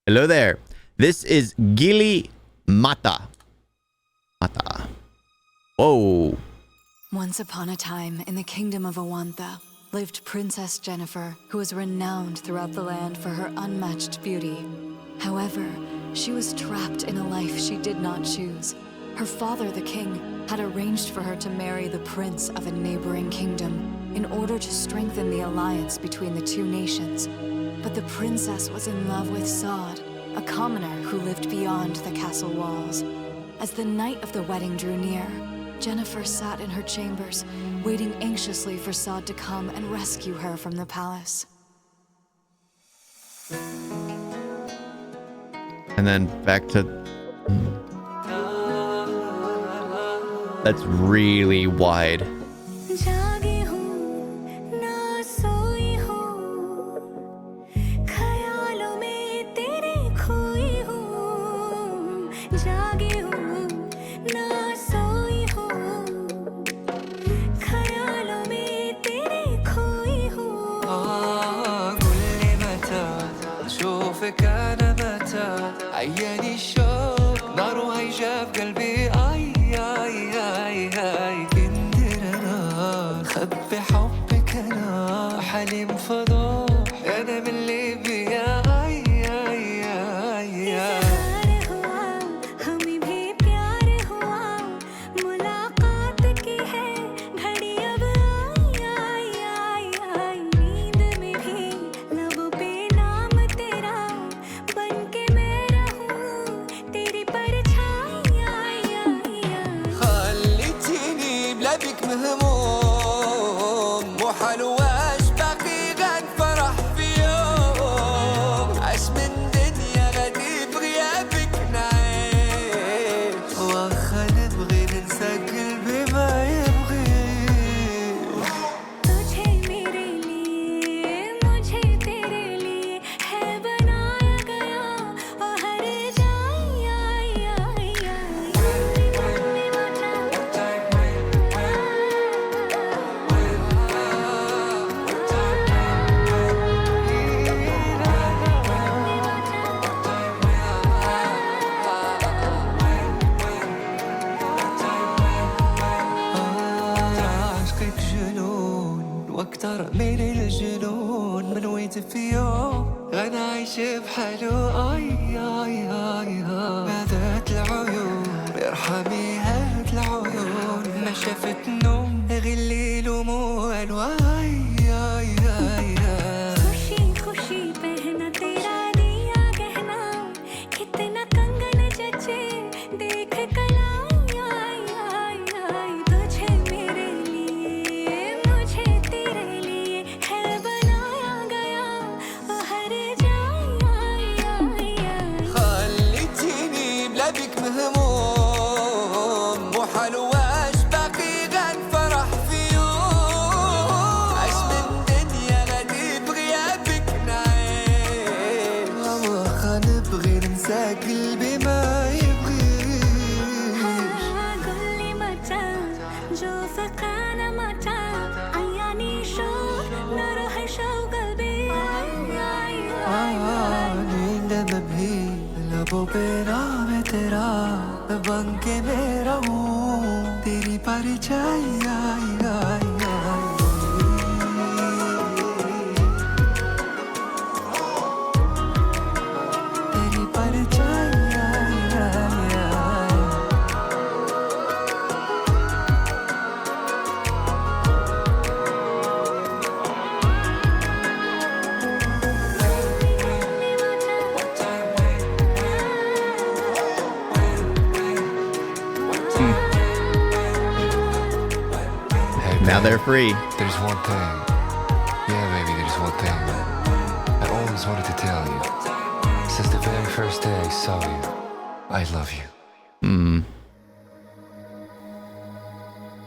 Hello there. This is Gili Mata. Mata. Whoa. Once upon a time, in the kingdom of Awantha, lived Princess Jennifer, who was renowned throughout the land for her unmatched beauty. However, she was trapped in a life she did not choose. Her father, the king, had arranged for her to marry the prince of a neighboring kingdom in order to strengthen the alliance between the two nations. But the princess was in love with Saad, a commoner who lived beyond the castle walls. As the night of the wedding drew near, Jennifer sat in her chambers, waiting anxiously for Saad to come and rescue her from the palace. And then back to... That's really wide. عياني الشوق ناره هيجاب قلبي اي اي اي اي كندر انا خبي حبك انا حليم فضوح انا من ليبيا اي اي اي اي مهموم مو حلوة باقي غن فرح في يوم عاش من دنيا غادي بغيابك نعيش واخا نبغي ننسى قلبي ما يبغيش तुझे मेरे लिए मुझे तेरे लिए है बनाया गया और हर واكتر من الجنون من ويت في يوم غنى عايش بحاله اي اي اي هادت العيون ارحمي هاد العيون ما شافت نوم غليل وموال واي اي اي खुशी खुशी पहना तेरा दिया गहना कितना कंगन जचे देख कलाई आई आई आई तुझे मेरे लिए मुझे तेरे लिए है बनाया गया हर जाई आई आई خليتيني بلا بك مهموم مو حلواش باقي غن فرح في يوم عاش من دنيا غادي بغيابك نعيش واخا نبغي ننسى قلبي ما يبغيش قولي متى جو فقانا متى عياني شوق ناره شوق قلبي नींद में भी लबों पे नाम है तेरा बन के मैं रहूं तेरी परछाई आई आई आई तेरी परछाई आई आई आई Now they're free. There's one thing. Yeah, baby, there's one thing. I always wanted to tell you. Since the very first day I saw you, I love you.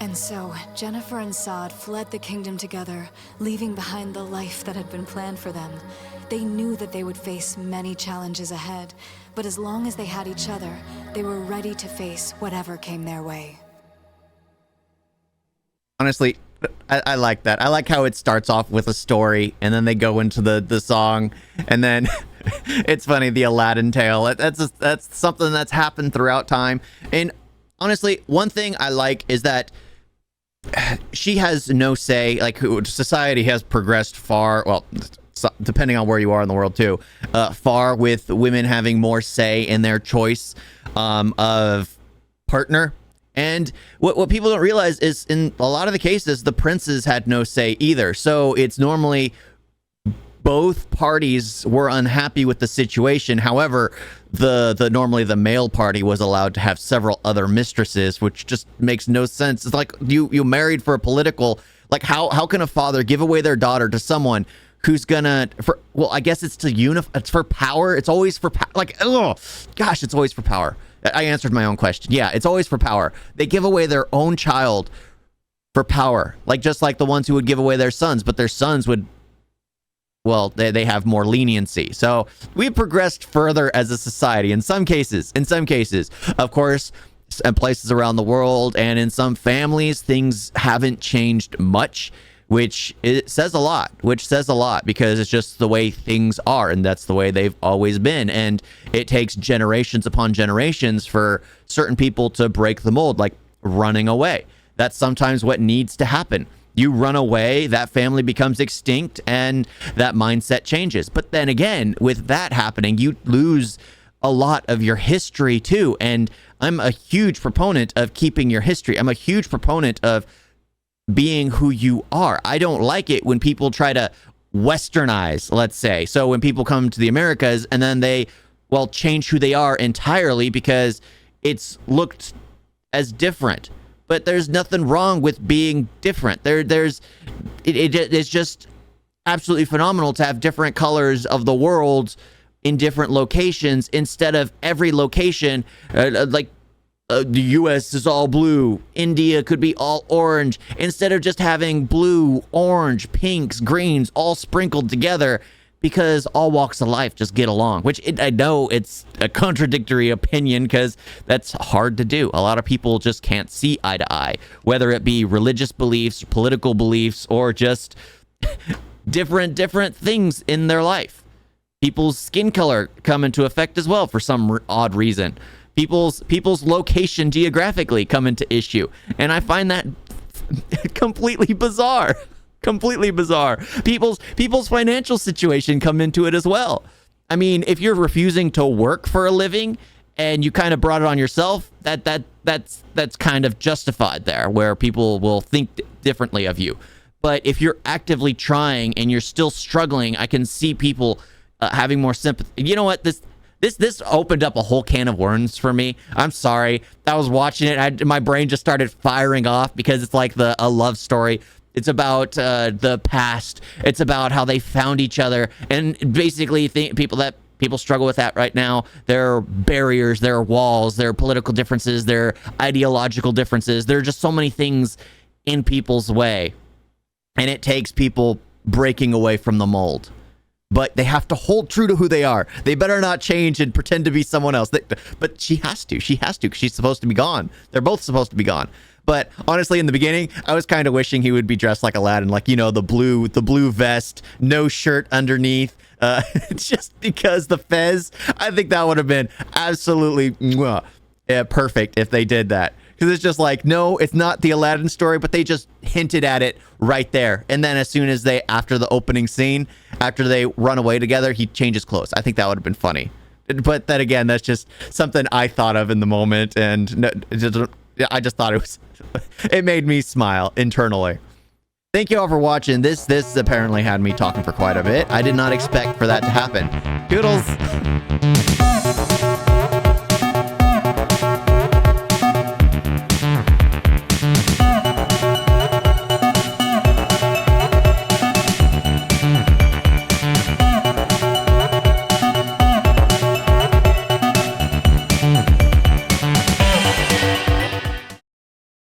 And so, Jennifer and Saad fled the kingdom together, leaving behind the life that had been planned for them. They knew that they would face many challenges ahead, but as long as they had each other, they were ready to face whatever came their way. Honestly, I like that. I like how it starts off with a story and then they go into the song and then It's funny, the Aladdin tale. That's something that's happened throughout time. And honestly, one thing I like is that she has no say. Like, society has progressed far. Well, depending on where you are in the world too, far with women having more say in their choice of partner. And what people don't realize is, in a lot of the cases, the princes had no say either. So it's normally both parties were unhappy with the situation. However, the normally the male party was allowed to have several other mistresses, which just makes no sense. It's like you married for a political, like how can a father give away their daughter to someone who's gonna, for, well, I guess it's to it's for power. It's always for power. Like, oh gosh, it's always for power. I answered my own question. Yeah, it's always for power. They give away their own child for power, like just like the ones who would give away their sons, but their sons would, well, they have more leniency. So we've progressed further as a society in some cases, of course, in places around the world and in some families, things haven't changed much, which says a lot, because it's just the way things are, and that's the way they've always been. And it takes generations upon generations for certain people to break the mold, like running away. That's sometimes what needs to happen. You run away, that family becomes extinct, and that mindset changes. But then again, with that happening, you lose a lot of your history too. And I'm a huge proponent of keeping your history. I'm a huge proponent of being who you are. I don't like it when people try to westernize, let's say. So when people come to the Americas and then they, well, change who they are entirely because it's looked as different. But there's nothing wrong with being different. It's just absolutely phenomenal to have different colors of the world in different locations instead of every location, the U.S. is all blue. India could be all orange. Instead of just having blue, orange, pinks, greens all sprinkled together, because all walks of life just get along. Which I know it's a contradictory opinion because that's hard to do. A lot of people just can't see eye to eye, whether it be religious beliefs, political beliefs, or just different things in their life. People's skin color come into effect as well for some odd reason. People's location geographically come into issue, and I find that completely bizarre. People's financial situation come into it as well. I mean, if you're refusing to work for a living and you kind of brought it on yourself, that's kind of justified there, where people will think differently of you. But if you're actively trying and you're still struggling, I can see people having more sympathy. You know what? This opened up a whole can of worms for me. I'm sorry. I was watching it. My brain just started firing off because it's like a love story. It's about the past. It's about how they found each other, and basically people struggle with that right now. There are barriers, there are walls, there are political differences, there are ideological differences. There are just so many things in people's way, and it takes people breaking away from the mold. But they have to hold true to who they are. They better not change and pretend to be someone else. But she has to, because she's supposed to be gone. They're both supposed to be gone. But honestly, in the beginning, I was kind of wishing he would be dressed like Aladdin, like, you know, the blue vest, no shirt underneath. Just because the fez, I think that would have been absolutely perfect if they did that. Because it's just like, no, it's not the Aladdin story, but they just hinted at it right there. And then as soon as after the opening scene, after they run away together, he changes clothes. I think that would have been funny. But then again, that's just something I thought of in the moment. And I just thought it made me smile internally. Thank you all for watching. This apparently had me talking for quite a bit. I did not expect for that to happen. Toodles.